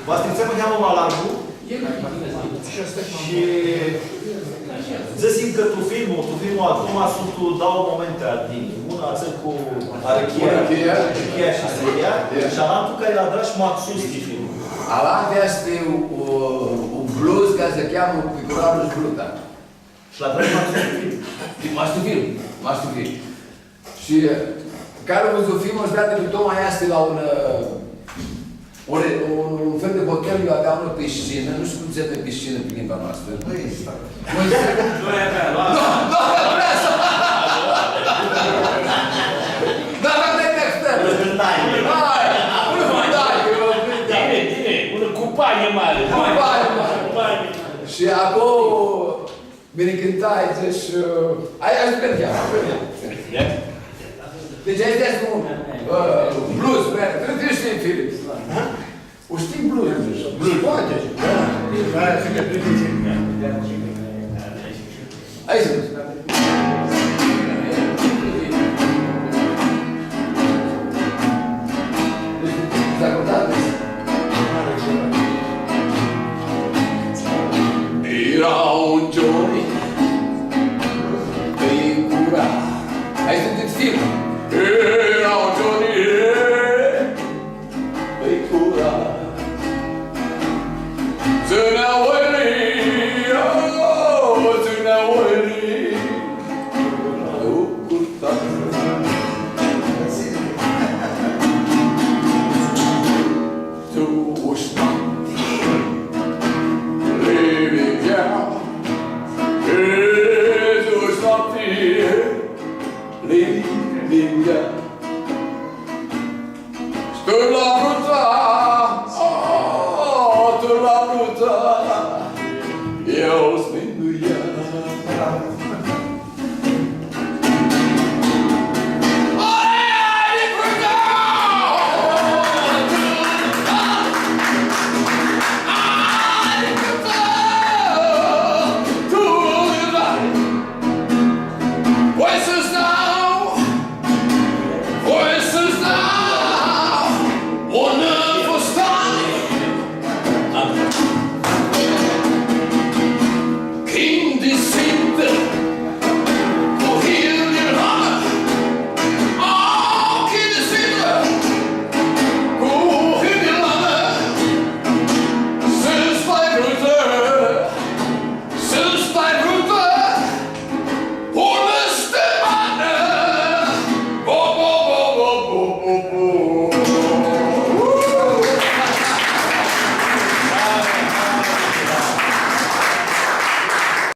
Вас не chcemy niamo malarzu și zăsim că tu filmul acum sunt tu dau momente din una ță cu arăchia și seria și alam tu care l-a dat și maxus de film. Alam este un blues care se cheamă Picurabul Bruta. Și l-a dat maxus de film. Master film. Și care a văzut filmul ăsta de pe Toma este la un fel de hotel, eu aveam o piscină, nu știu cum se zice piscină pe limba noastră. Nu există. Nu e avea, Nu avea să... Nu avea de textări! Bine, una cupaie mare. Și acolo, bine cântai, deci... Aș mergea. Deci aici este un blues, trebuie să știi, Filip. O știi blues? Blues. Poate. Hai să vezi. Era un Johnny pe cura. Hai să te film. Era un Johnny pe cura. Stă la bruta, stă la bruta, eu spinduia.